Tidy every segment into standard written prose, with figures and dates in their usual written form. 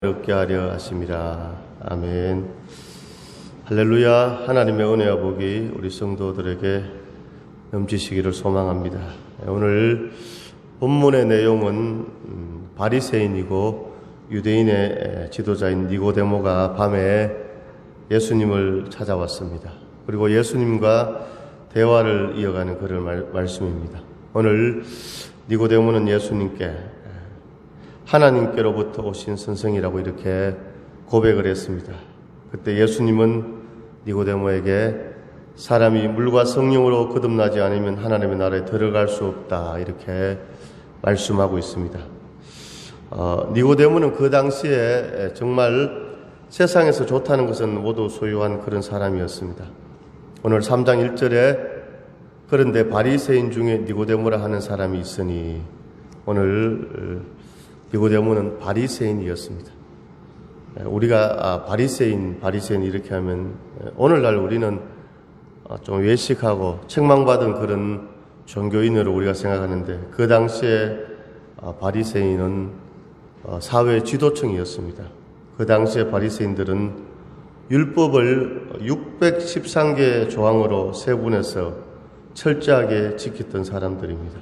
얻게 하려 하심이라. 아멘. 할렐루야. 하나님의 은혜와 복이 우리 성도들에게 넘치시기를 소망합니다. 오늘 본문의 내용은 바리새인이고 유대인의 지도자인 니고데모가 밤에 예수님을 찾아왔습니다. 그리고 예수님과 대화를 이어가는 그런 말씀입니다. 오늘 니고데모는 예수님께 하나님께로부터 오신 선생이라고 이렇게 고백을 했습니다. 그때 예수님은 니고데모에게 사람이 물과 성령으로 거듭나지 않으면 하나님의 나라에 들어갈 수 없다 이렇게 말씀하고 있습니다. 니고데모는 그 당시에 정말 세상에서 좋다는 것은 모두 소유한 그런 사람이었습니다. 오늘 3장 1절에 그런데 바리새인 중에 니고데모라 하는 사람이 있으니, 오늘 니고데모는 바리새인이었습니다. 우리가 바리새인 이렇게 하면 오늘날 우리는 좀 외식하고 책망받은 그런 종교인으로 우리가 생각하는데, 그 당시에 바리새인은 사회 지도층이었습니다. 그 당시에 바리새인들은 율법을 613개 조항으로 세분해서 철저하게 지켰던 사람들입니다.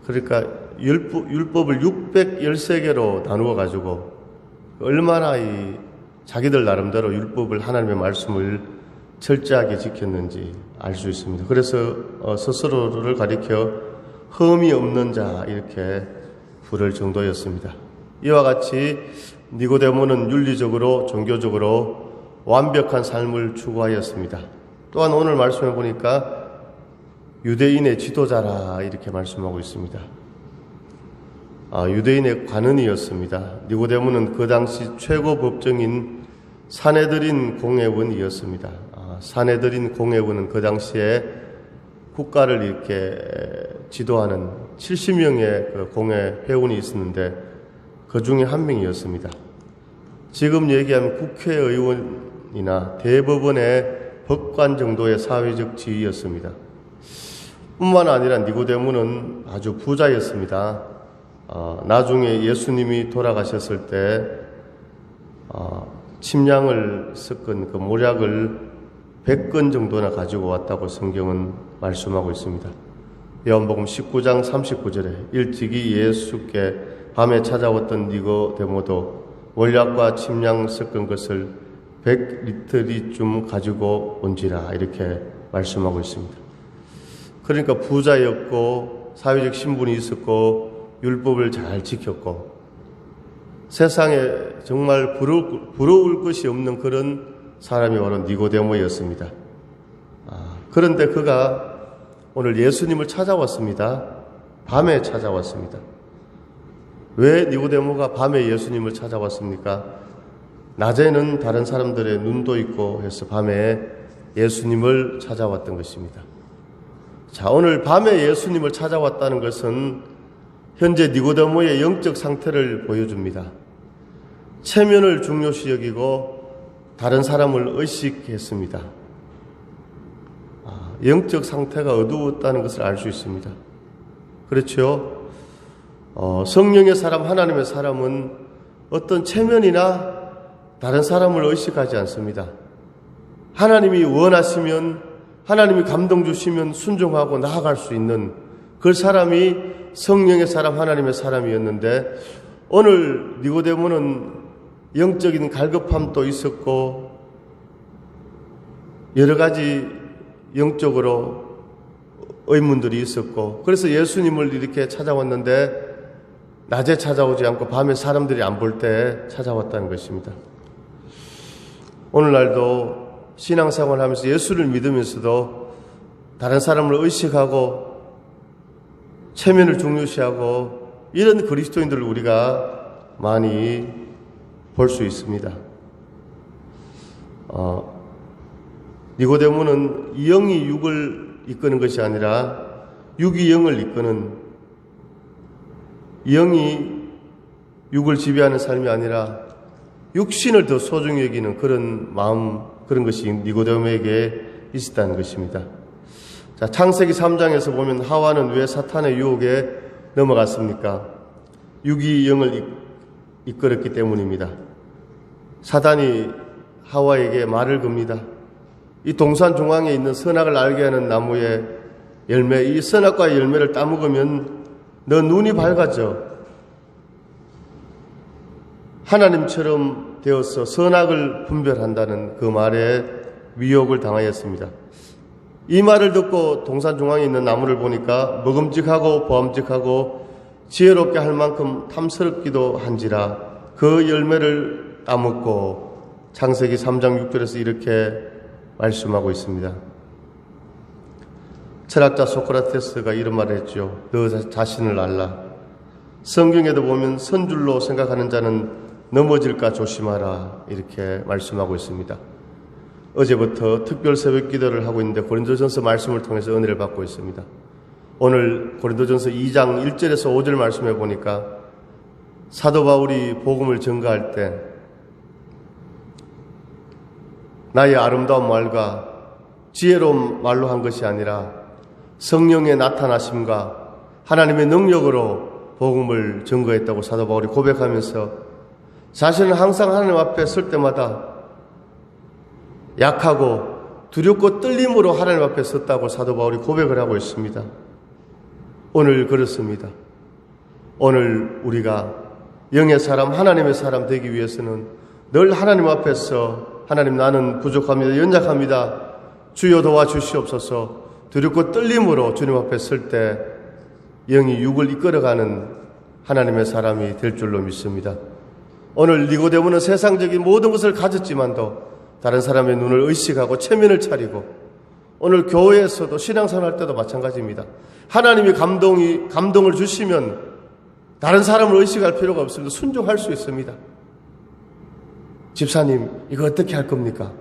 그러니까 율법을 613개로 나누어 가지고 얼마나 자기들 나름대로 율법을, 하나님의 말씀을 철저하게 지켰는지 알 수 있습니다. 그래서 스스로를 가리켜 흠이 없는 자 이렇게 부를 정도였습니다. 이와 같이 니고데모는 윤리적으로 종교적으로 완벽한 삶을 추구하였습니다. 또한 오늘 말씀해 보니까 유대인의 지도자라 이렇게 말씀하고 있습니다. 유대인의 관원이었습니다. 니고데모는 그 당시 최고 법정인 산헤드린 공회원이었습니다. 산헤드린 공회원은 그 당시에 국가를 이렇게 지도하는 70명의 그 공회 회원이 있었는데 그 중에 한 명이었습니다. 지금 얘기하면 국회의원이나 대법원의 법관 정도의 사회적 지위였습니다. 뿐만 아니라 니고데모는 아주 부자였습니다. 나중에 예수님이 돌아가셨을 때 침량을 섞은 그 모략을 100건 정도나 가지고 왔다고 성경은 말씀하고 있습니다. 요한복음 19장 39절에 일찍이 예수께 밤에 찾아왔던 니고데모도 몰약과 침량 섞은 것을 100리터리쯤 가지고 온지라 이렇게 말씀하고 있습니다. 그러니까 부자였고 사회적 신분이 있었고 율법을 잘 지켰고 세상에 정말 부러울 것이 없는 그런 사람이 바로 니고데모였습니다. 그런데 그가 오늘 예수님을 찾아왔습니다. 밤에 찾아왔습니다. 왜 니고데모가 밤에 예수님을 찾아왔습니까? 낮에는 다른 사람들의 눈도 있고 해서 밤에 예수님을 찾아왔던 것입니다. 자, 오늘 밤에 예수님을 찾아왔다는 것은 현재 니고데모의 영적 상태를 보여줍니다. 체면을 중요시 여기고 다른 사람을 의식했습니다. 영적 상태가 어두웠다는 것을 알 수 있습니다. 그렇죠? 성령의 사람, 하나님의 사람은 어떤 체면이나 다른 사람을 의식하지 않습니다. 하나님이 원하시면, 하나님이 감동 주시면 순종하고 나아갈 수 있는 그 사람이 성령의 사람, 하나님의 사람이었는데, 오늘 니고데모는 영적인 갈급함도 있었고 여러 가지 영적으로 의문들이 있었고, 그래서 예수님을 이렇게 찾아왔는데 낮에 찾아오지 않고 밤에 사람들이 안 볼 때 찾아왔다는 것입니다. 오늘날도 신앙생활을 하면서 예수를 믿으면서도 다른 사람을 의식하고 체면을 중요시하고 이런 그리스도인들을 우리가 많이 볼 수 있습니다. 니고데모는 영이 육을 이끄는 것이 아니라 육이 영을 이끄는, 영이 육을 지배하는 삶이 아니라 육신을 더 소중히 여기는 그런 마음, 그런 것이 니고데모에게 있었다는 것입니다. 자, 창세기 3장에서 보면 하와는 왜 사탄의 유혹에 넘어갔습니까? 육이 영을 이끌었기 때문입니다. 사단이 하와에게 말을 겁니다. 이 동산 중앙에 있는 선악을 알게 하는 나무의 열매, 이 선악과의 열매를 따먹으면 너 눈이 밝아져 하나님처럼 되어서 선악을 분별한다는 그 말에 미혹을 당하였습니다. 이 말을 듣고 동산 중앙에 있는 나무를 보니까 먹음직하고 보암직하고 지혜롭게 할 만큼 탐스럽기도 한지라 그 열매를 따먹고 창세기 3장 6절에서 이렇게 말씀하고 있습니다. 철학자 소크라테스가 이런 말을 했죠. 너 자신을 알라. 성경에도 보면 선줄로 생각하는 자는 넘어질까 조심하라 이렇게 말씀하고 있습니다. 어제부터 특별 새벽 기도를 하고 있는데 고린도전서 말씀을 통해서 은혜를 받고 있습니다. 오늘 고린도전서 2장 1절에서 5절 말씀해 보니까 사도 바울이 복음을 전가할 때 나의 아름다운 말과 지혜로운 말로 한 것이 아니라 성령의 나타나심과 하나님의 능력으로 복음을 전가했다고 사도 바울이 고백하면서 자신은 항상 하나님 앞에 설 때마다 약하고 두렵고 떨림으로 하나님 앞에 섰다고 사도 바울이 고백을 하고 있습니다. 오늘 그렇습니다. 오늘 우리가 영의 사람, 하나님의 사람 되기 위해서는 늘 하나님 앞에서 하나님 나는 부족합니다. 연약합니다. 주여 도와주시옵소서. 두렵고 떨림으로 주님 앞에 설 때 영이 육을 이끌어가는 하나님의 사람이 될 줄로 믿습니다. 오늘 니고데모는 세상적인 모든 것을 가졌지만도 다른 사람의 눈을 의식하고 체면을 차리고 오늘 교회에서도 신앙생활 할 때도 마찬가지입니다. 하나님이 감동을 주시면 다른 사람을 의식할 필요가 없습니다. 순종할 수 있습니다. 집사님 이거 어떻게 할 겁니까?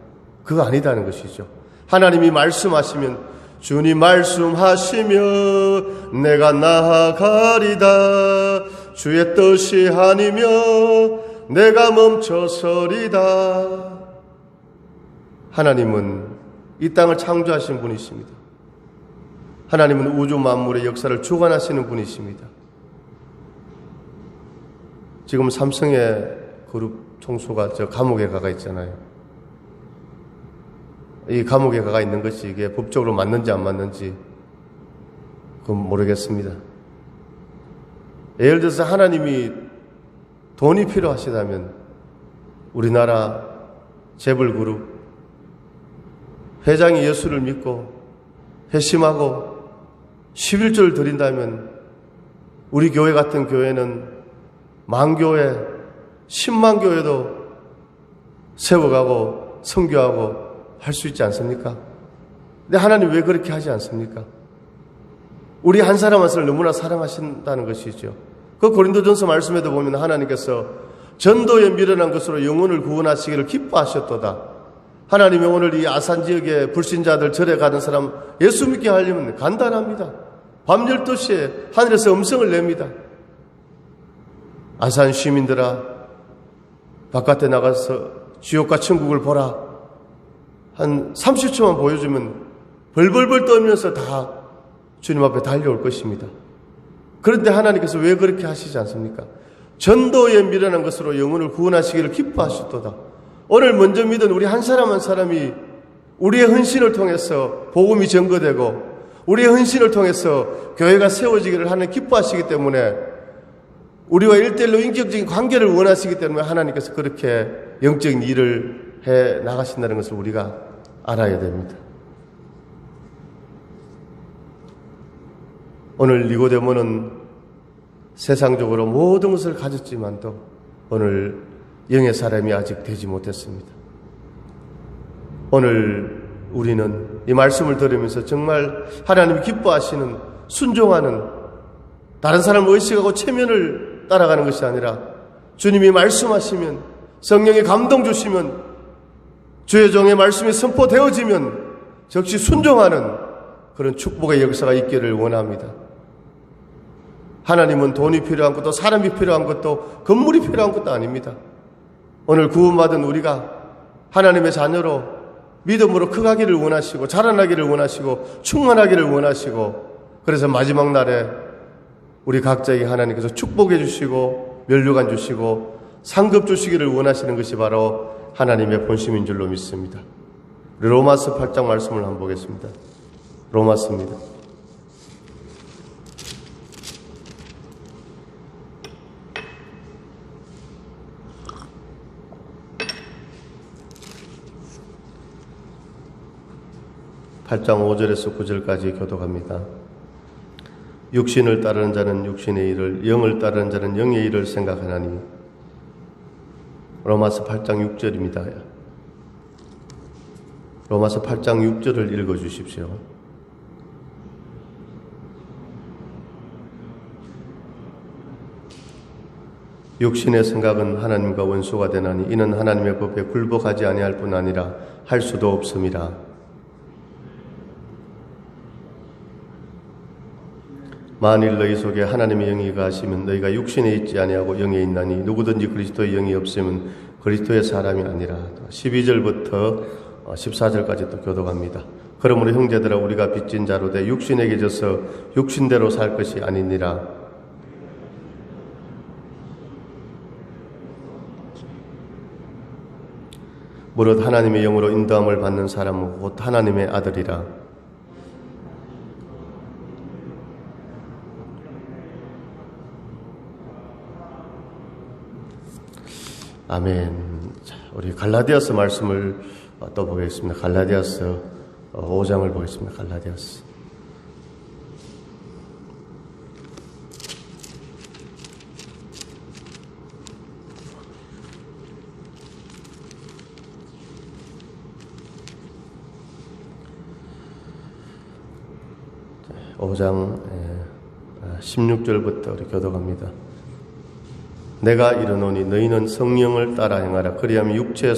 그거 아니다는 것이죠. 하나님이 말씀하시면 주님 말씀하시며 내가 나아가리다. 주의 뜻이 아니며 내가 멈춰서리다. 하나님은 이 땅을 창조하신 분이십니다. 하나님은 우주 만물의 역사를 주관하시는 분이십니다. 지금 삼성의 그룹 총수가 저 감옥에 가가 있잖아요. 이 감옥에 가가 있는 것이 이게 법적으로 맞는지 안 맞는지 그건 모르겠습니다. 예를 들어서 하나님이 돈이 필요하시다면 우리나라 재벌그룹 회장이 예수를 믿고 회심하고 11조를 드린다면 우리 교회 같은 교회는 만교회, 10만 교회도 세워가고 선교하고 할 수 있지 않습니까? 근데 하나님 왜 그렇게 하지 않습니까? 우리 한 사람 한 사람을 너무나 사랑하신다는 것이죠. 그 고린도전서 말씀에도 보면 하나님께서 전도에 미련한 것으로 영혼을 구원하시기를 기뻐하셨도다. 하나님이 오늘 이 아산 지역의 불신자들 절에 가는 사람 예수 믿게 하려면 간단합니다. 밤 12시에 하늘에서 음성을 냅니다. 아산 시민들아 바깥에 나가서 지옥과 천국을 보라. 한 30초만 보여주면 벌벌벌 떨면서 다 주님 앞에 달려올 것입니다. 그런데 하나님께서 왜 그렇게 하시지 않습니까? 전도에 미련한 것으로 영혼을 구원하시기를 기뻐하셨도다. 오늘 먼저 믿은 우리 한 사람 한 사람이 우리의 헌신을 통해서 복음이 전거되고 우리의 헌신을 통해서 교회가 세워지기를 하나님 기뻐하시기 때문에 우리와 1:1로 인격적인 관계를 원하시기 때문에 하나님께서 그렇게 영적인 일을 해 나가신다는 것을 우리가 알아야 됩니다. 오늘 니고데모는 세상적으로 모든 것을 가졌지만도 오늘 영의 사람이 아직 되지 못했습니다. 오늘 우리는 이 말씀을 들으면서 정말 하나님이 기뻐하시는 순종하는 다른 사람을 의식하고 체면을 따라가는 것이 아니라 주님이 말씀하시면 성령의 감동 주시면 주의 종의 말씀이 선포되어지면 즉시 순종하는 그런 축복의 역사가 있기를 원합니다. 하나님은 돈이 필요한 것도 사람이 필요한 것도 건물이 필요한 것도 아닙니다. 오늘 구원받은 우리가 하나님의 자녀로 믿음으로 크가기를 원하시고 자라나기를 원하시고 충만하기를 원하시고 그래서 마지막 날에 우리 각자에게 하나님께서 축복해 주시고 면류관 주시고 상급 주시기를 원하시는 것이 바로 하나님의 본심인 줄로 믿습니다. 로마서 8장 말씀을 한번 보겠습니다. 로마서입니다. (8장 5절에서 9절까지) 교독합니다. 육신을 따르는 자는 육신의 일을, 영을 따르는 자는 영의 일을 생각하나니. 로마서 8장 6절입니다. 로마서 8장 6절을 읽어주십시오. 육신의 생각은 하나님과 원수가 되나니 이는 하나님의 법에 굴복하지 아니할 뿐 아니라 할 수도 없음이라. 만일 너희 속에 하나님의 영이 거하시면 너희가 육신에 있지 아니하고 영에 있나니 누구든지 그리스도의 영이 없으면 그리스도의 사람이 아니라. 12절부터 14절까지 또 교독합니다. 그러므로 형제들아 우리가 빚진 자로 돼 육신에게 져서 육신대로 살 것이 아니니라. 무릇 하나님의 영으로 인도함을 받는 사람은 곧 하나님의 아들이라. 아멘. 자, 우리 갈라디아서 말씀을 또 보겠습니다. 갈라디아서 5장을 보겠습니다. 갈라디아서. 자, 5장 16절부터 우리 교독합니다. 내가 이르노니 너희는 성령을 따라 행하라. 그리하면 육체의